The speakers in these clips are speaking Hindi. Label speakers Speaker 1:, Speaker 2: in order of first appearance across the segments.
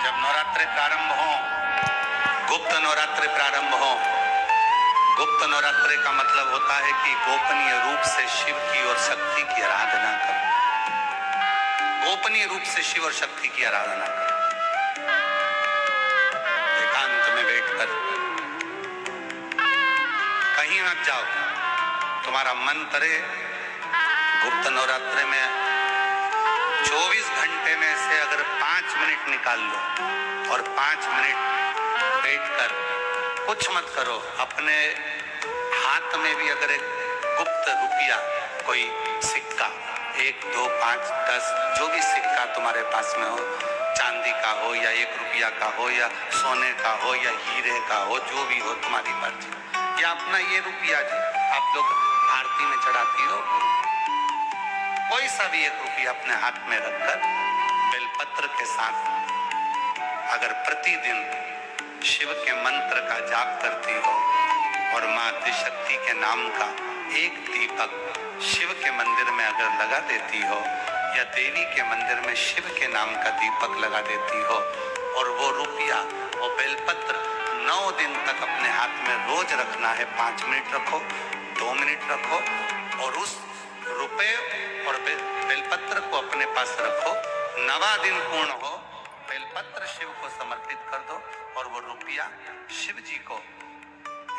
Speaker 1: जब नवरात्रि प्रारंभ हो, गुप्त नवरात्रि प्रारंभ हो, गुप्त नवरात्रि का मतलब होता है कि गोपनीय रूप से शिव की और शक्ति की आराधना करो। गोपनीय रूप से शिव और शक्ति की आराधना करो, एकांत में बैठकर। कहीं मत जाओ, तुम्हारा मन करे। गुप्त नवरात्रि में 24 घंटे में से अगर 5 मिनट निकाल लो और 5 मिनट बैठकर कुछ मत करो, अपने हाथ में भी अगर एक गुप्त रुपया, कोई सिक्का, 1, 2, 5, 10, जो भी सिक्का तुम्हारे पास में हो, चांदी का हो या 1 रुपया का हो या सोने का हो या हीरे का हो, जो भी हो तुम्हारी मर्जी, या अपना ये रुपया जो आप लोग आरती में चढ़ाती हो, कोई सा भी 1 रुपया अपने हाथ में रखकर बेलपत्र के साथ अगर प्रतिदिन शिव के मंत्र का जाप करती हो और मां आदिशक्ति के नाम का एक दीपक शिव के मंदिर में अगर लगा देती हो या देवी के मंदिर में शिव के नाम का दीपक लगा देती हो और वो रुपया, वो बेलपत्र 9 दिन तक अपने हाथ में रोज रखना है। 5 मिनट रखो, 2 मिनट रखो और उस रुपए और बेलपत्र को अपने पास रखो। 9वां दिन पूर्ण हो, बेलपत्र शिव को समर्पित कर दो और वो रुपया शिव जी को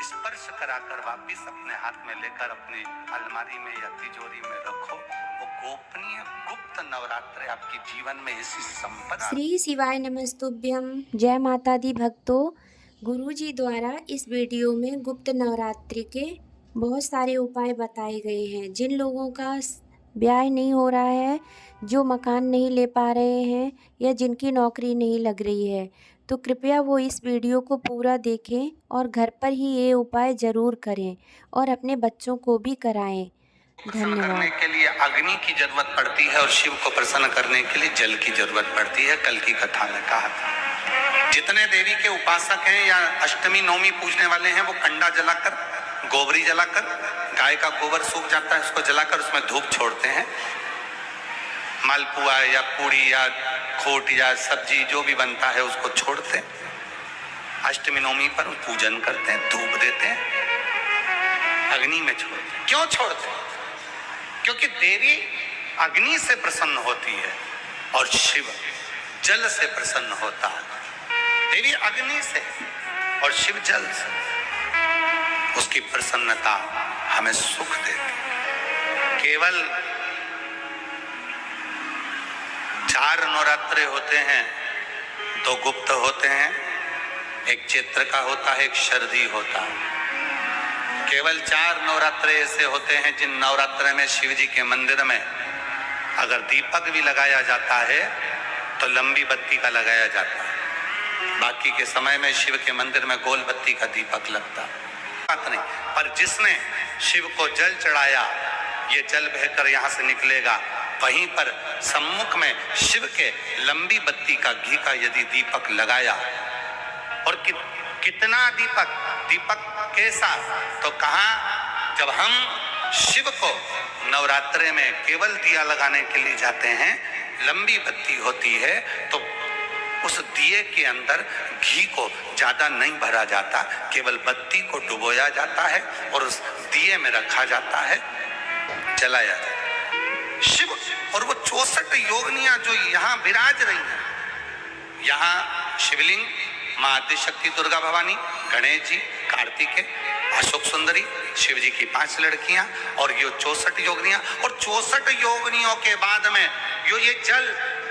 Speaker 1: स्पर्श कराकर वापिस अपने हाथ में लेकर अपनी अलमारी में या तिजोरी में रखो। वो गोपनीय गुप्त नवरात्रि आपके जीवन में ऐसी संपदा।
Speaker 2: श्री शिवाय नमस्तुभ्यम। जय माता दी भक्तों, गुरुजी द्वारा इस वीडियो में गुप्त नवरात्रि के बहुत सारे उपाय बताए गए हैं। जिन लोगों का ब्याह नहीं हो रहा है, जो मकान नहीं ले पा रहे हैं या जिनकी नौकरी नहीं लग रही है, तो कृपया वो इस वीडियो को पूरा देखें और घर पर ही ये उपाय ज़रूर करें और अपने बच्चों को भी कराएं।
Speaker 1: प्रसन्न करने के लिए अग्नि की जरूरत पड़ती है और शिव को प्रसन्न करने के लिए जल की जरूरत पड़ती है। कल की कथा में कहा था, जितने देवी के उपासक हैं या अष्टमी नवमी पूजने वाले हैं, वो कंडा जलाकर, गोबरी जलाकर, गाय का गोबर सूख जाता है उसको जलाकर उसमें धूप छोड़ते हैं। मालपुआ या पूड़ी या खोट या सब्जी जो भी बनता है उसको छोड़ते हैं। अष्टमी नवमी पर पूजन करते हैं, धूप देते हैं, अग्नि में छोड़ते हैं। क्यों छोड़ते हैं? क्योंकि देवी अग्नि से प्रसन्न होती है और शिव जल से प्रसन्न होता है। देवी अग्नि से और शिव जल से। उसकी प्रसन्नता हमें सुख देती। केवल 4 नवरात्रे होते हैं, 2 गुप्त होते हैं, एक चैत्र का होता है, एक शरदी होता है। केवल 4 नवरात्रे ऐसे होते हैं जिन नवरात्रे में शिव जी के मंदिर में अगर दीपक भी लगाया जाता है तो लंबी बत्ती का लगाया जाता है। बाकी के समय में शिव के मंदिर में गोल बत्ती का दीपक लगता है। बात नहीं, पर जिसने शिव को जल चढ़ाया, ये जल बहकर यहाँ से निकलेगा, वहीं पर सम्मुख में शिव के लंबी बत्ती का घी का यदि दीपक लगाया, और कितना दीपक कैसा, तो कहा जब हम शिव को नवरात्रे में केवल दिया लगाने के लिए जाते हैं, लंबी बत्ती होती है, तो उस दिए के अंदर घी को ज्यादा नहीं भरा जाता, केवल बत्ती को डुबोया जाता है और उस दिए में रखा जाता है, जलाया जाता है। शिव और वो 64 योगिनियां जो यहाँ विराज रही हैं, यहाँ शिवलिंग, मां आदिशक्ति दुर्गा भवानी, गणेश जी, कार्तिकेय, अशोक सुंदरी, शिव जी की 5 लड़कियां और ये 64 योगिनियां। और 64 योगिनियों के बाद में ये जल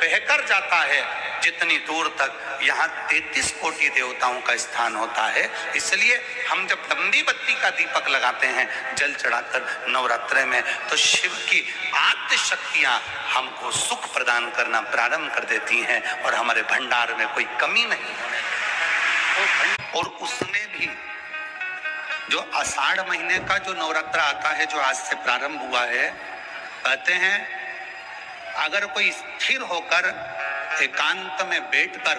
Speaker 1: बहकर जाता है जितनी दूर तक, यहाँ 33 कोटि देवताओं का स्थान होता है। इसलिए हम जब लंबी बत्ती का दीपक लगाते हैं जल चढ़ाकर नवरात्रे में, तो शिव की आद्य शक्तियां हमको सुख प्रदान करना प्रारंभ कर देती हैं और हमारे भंडार में कोई कमी नहीं होने। और उसमें भी जो आषाढ़ महीने का जो नवरात्र आता है, जो आज से प्रारंभ हुआ है, कहते हैं अगर कोई स्थिर होकर एकांत में बैठकर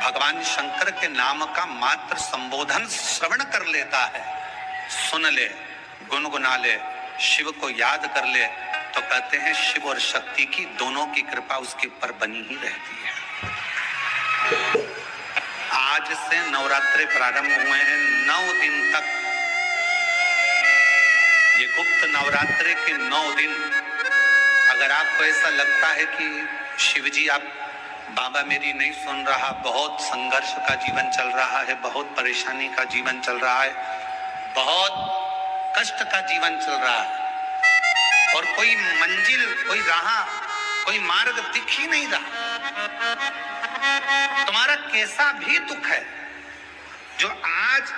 Speaker 1: भगवान शंकर के नाम का मात्र संबोधन श्रवण कर लेता है, सुन ले, गुनगुना ले, शिव को याद कर ले, तो कहते हैं शिव और शक्ति की दोनों की कृपा उसके ऊपर बनी ही रहती है। से नवरात्रे प्रारंभ हुए हैं 9 दिन तक। ये गुप्त नवरात्रे के 9 दिन, अगर आपको ऐसा लगता है कि शिवजी आप बाबा मेरी नहीं सुन रहा, बहुत संघर्ष का जीवन चल रहा है, बहुत परेशानी का जीवन चल रहा है, बहुत कष्ट का जीवन चल रहा है और कोई मंजिल, कोई राह, कोई मार्ग दिख ही नहीं रहा, तुम्हारा कैसा भी दुख है, जो आज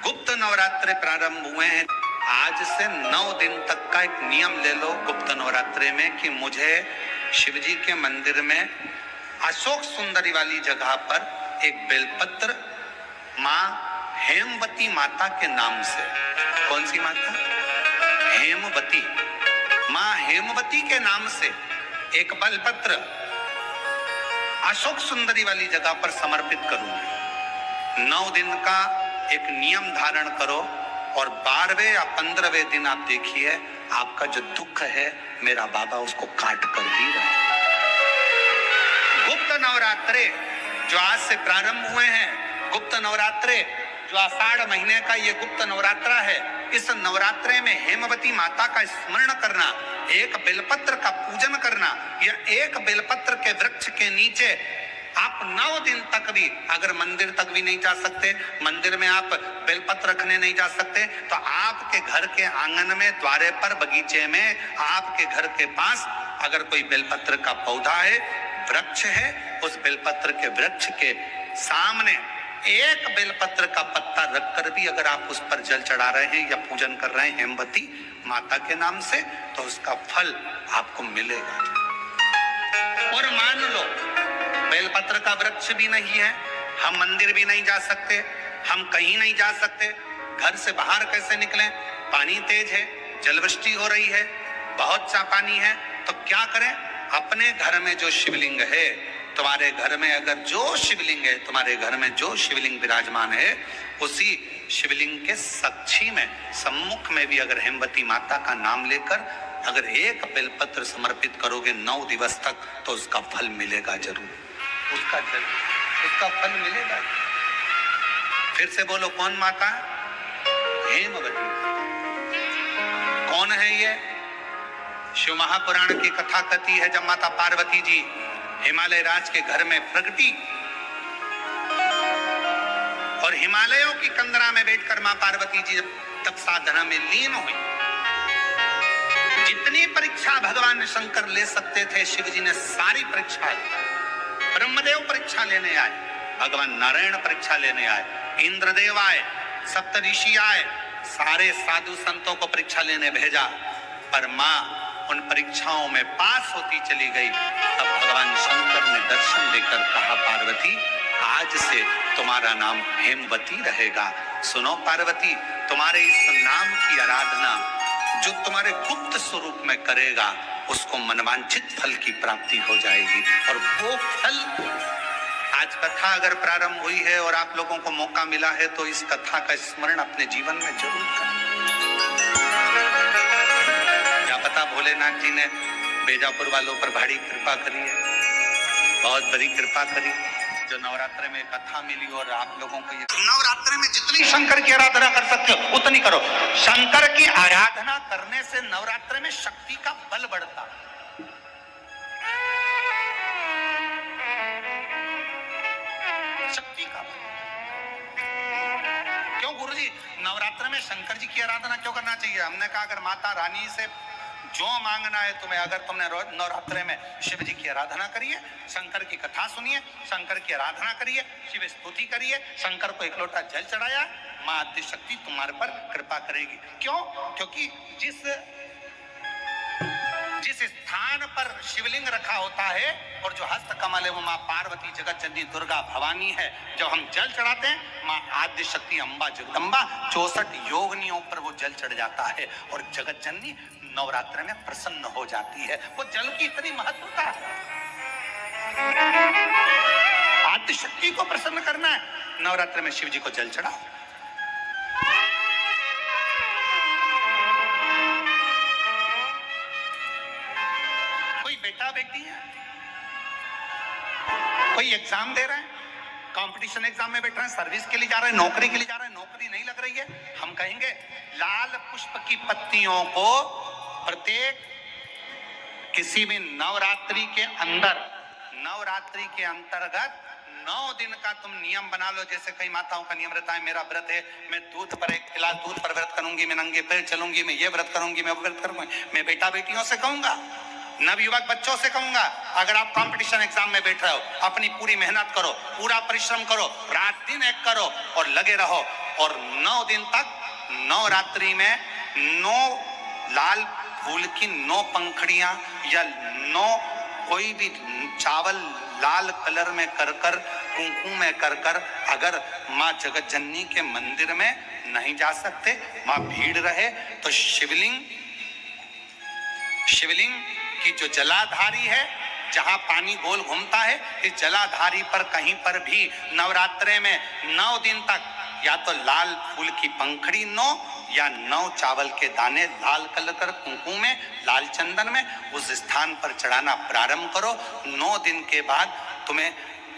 Speaker 1: गुप्त नवरात्रे प्रारंभ हुए हैं, आज से 9 दिन तक का एक नियम ले लो गुप्त नवरात्रे में कि मुझे शिवजी के मंदिर में अशोक सुंदरी वाली जगह पर एक बेलपत्र माँ हेमवती माता के नाम से, कौन सी माता? हेमवती, माँ हेमवती के नाम से एक बेलपत्र अशोक सुंदरी वाली जगह पर समर्पित करूंगी। 9 दिन का एक नियम धारण करो और 12वें या 15वें दिन आप देखिए आपका जो दुख है मेरा बाबा उसको काट कर ही रहा है। गुप्त नवरात्रे जो आज से प्रारंभ हुए हैं, गुप्त नवरात्रे जो आषाढ़ महीने का ये गुप्त नवरात्रा है, इस नवरात्रे में हेमवती माता का स्मरण करना, एक बेलपत्र का पूजन करना, या एक बेलपत्र के वृक्ष के नीचे आप 9 दिन तक भी, अगर मंदिर तक भी नहीं जा सकते, मंदिर में आप बेलपत्र रखने नहीं जा सकते, तो आपके घर के आंगन में, द्वारे पर, बगीचे में, आपके घर के पास अगर कोई बेलपत्र का पौधा है, वृक्ष है, उस बेलपत्र के वृक्ष के सामने एक बेलपत्र का पत्ता रखकर भी अगर आप उस पर जल चढ़ा रहे हैं या पूजन कर रहे हैं हेमवती माता के नाम से, तो उसका फल आपको मिलेगा। और मान लो बेलपत्र का वृक्ष भी नहीं है, हम मंदिर भी नहीं जा सकते, हम कहीं नहीं जा सकते, घर से बाहर कैसे निकलें, पानी तेज है, जलवृष्टि हो रही है, बहुत सा पानी है, तो क्या करें? अपने घर में जो शिवलिंग है, तुम्हारे घर में अगर जो शिवलिंग है, तुम्हारे घर में जो शिवलिंग विराजमान है, उसी शिवलिंग के साक्षी में, सम्मुख में भी अगर हेमवती माता का नाम लेकर अगर एक बेलपत्र समर्पित करोगे 9 दिवस तक, तो उसका फल मिलेगा जरूर, उसका फल मिलेगा। फिर से बोलो, कौन माता? हेमवती। कौन है ये? शिव महापुराण की कथा कहती है, जब माता पार्वती जी हिमालय राज के घर में प्रगटी और हिमालयों की कंदरा में बैठकर मां पार्वती जी तब साधना में लीन हुई, जितनी परीक्षा भगवान शंकर ले सकते थे शिव जी ने सारी परीक्षा ली। ब्रह्मदेव परीक्षा लेने आए, भगवान नारायण परीक्षा लेने आए, इंद्रदेव आए, सप्तऋषि आए, सारे साधु संतों को परीक्षा लेने भेजा, पर मां उन परीक्षाओं में पास होती चली गई। तब भगवान शंकर ने दर्शन देकर कहा, पार्वती आज से तुम्हारा नाम हेमवती रहेगा। सुनो पार्वती, तुम्हारे इस नाम की आराधना जो तुम्हारे गुप्त स्वरूप में करेगा, उसको मनवांछित फल की प्राप्ति हो जाएगी। और वो फल, आज कथा अगर प्रारंभ हुई है और आप लोगों को मौका मिला है, तो इस कथा का स्मरण अपने जीवन में जरूर करें। क्या पता भोलेनाथ जी ने बेजापुर वालों पर भारी कृपा करी है, बहुत बड़ी कृपा करी, जो नवरात्रे में कथा मिली और आप लोगों को ये नवरात्रे में जितनी शंकर की आराधना कर सकते हो उतनी करो। शंकर की आराधना करने से नवरात्रे में शक्ति का बल बढ़ता। शक्ति का बल। क्यों गुरुजी नवरात्र में शंकर जी की आराधना क्यों करना चाहिए? हमने कहा अगर माता रानी से जो मांगना है तुम्हें, अगर तुमने नवरात्रे में शिव जी की आराधना करिए, शंकर की कथा सुनिए, शंकर की आराधना करिए, शिव स्तुति करिए, शंकर को एक लोटा जल चढ़ाया, मां आदि शक्ति तुम्हारे पर कृपा करेगी। क्यों? क्योंकि जिस स्थान पर शिवलिंग रखा होता है और जो हस्त कमल है वो मां पार्वती, जगत जननी, दुर्गा, भवानी है। जब हम जल चढ़ाते हैं, मां आद्य शक्ति अम्बा जगदम्बा 64 योगिनियों पर वो जल चढ़ जाता है और जगत जननी नवरात्र में प्रसन्न हो जाती है। वो जल की इतनी महत्वता है। आद्य शक्ति को प्रसन्न करना है, नवरात्र में शिव जी को जल चढ़ाओ। कोई बेटा बेटी है, कोई एग्जाम दे रहा है, कंपटीशन एग्जाम में बैठ रहे हैं, सर्विस के लिए जा रहे हैं, नौकरी के लिए जा रहे हैं, नौकरी नहीं लग रही है, हम कहेंगे लाल पुष्प की पत्तियों को प्रत्येक किसी भी नवरात्रि के अंदर, नवरात्रि के अंतर्गत 9 दिन का तुम नियम बना लो। जैसे कई माताओं का नियम रहता है, मेरा व्रत है, मैं दूध पर 1 गिलास दूध पर व्रत करूंगी, मैं नंगे पैर चलूंगी, मैं ये व्रत करूंगी, मैं वो व्रत करूंगी। मैं बेटा बेटियों से कहूंगा, नवयुवक बच्चों से कहूंगा, अगर आप कंपटीशन एग्जाम में बैठ रहे हो, अपनी पूरी मेहनत करो, पूरा परिश्रम करो, रात दिन एक करो और लगे रहो, और 9 दिन तक नवरात्रि में 9 लाल फूल की 9 पंखड़ियां या 9 कोई भी चावल लाल कलर में कर कर, कुंकुम में कर कर, अगर माँ जगत जननी के मंदिर में नहीं जा सकते, माँ भीड़ रहे, तो शिवलिंग की जो जलाधारी है, जहां पानी गोल घूमता है, इस जलाधारी पर कहीं पर भी नवरात्रे में 9 दिन तक या तो लाल फूल की पंखड़ी 9 या 9 चावल के दाने लाल कलर कर कुंकुम में, लाल चंदन में उस स्थान पर चढ़ाना प्रारंभ करो। 9 दिन के बाद तुम्हें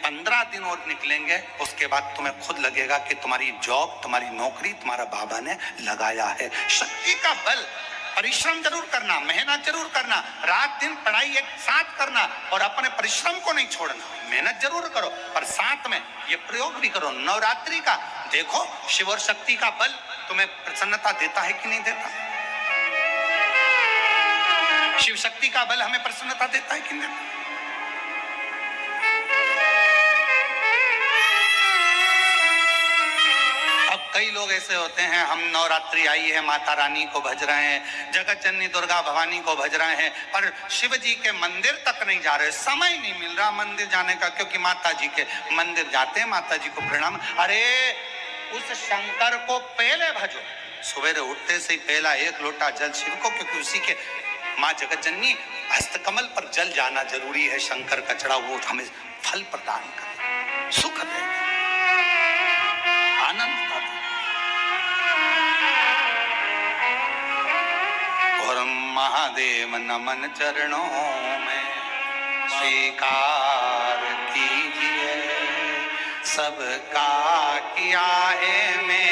Speaker 1: 15 दिन और निकलेंगे, उसके बाद तुम्हें खुद लगेगा कि तुम्हारी जॉब, तुम्हारी नौकरी तुम्हारा बाबा ने लगाया है। शक्ति का बल, परिश्रम जरूर करना, मेहनत जरूर करना, रात दिन पढ़ाई एक साथ करना और अपने परिश्रम को नहीं छोड़ना। मेहनत जरूर करो पर साथ में ये प्रयोग भी करो नवरात्रि का। देखो शिव और शक्ति का बल तुम्हें प्रसन्नता देता है कि नहीं देता। शिव शक्ति का बल हमें प्रसन्नता देता है कि नहीं देता। अब कई लोग ऐसे होते हैं, हम नवरात्रि आई है, माता रानी को भज रहे हैं, जगत जननी दुर्गा भवानी को भज रहे हैं, पर शिव जी के मंदिर तक नहीं जा रहे, समय नहीं मिल रहा मंदिर जाने का, क्योंकि माता जी के मंदिर जाते हैं, माता जी को प्रणाम। अरे उस शंकर को पहले भजो, सवेरे उठते से ही पहला 1 लोटा जल शिव को, क्योंकि उसी के माँ जगत जननी हस्तकमल पर जल जाना जरूरी है। शंकर का चढ़ा वो हमें फल प्रदान करे, सुख दे, आनंद दे। और महादेव नमन चरणों में स्वीकार कीजिए, सबका किया है मैं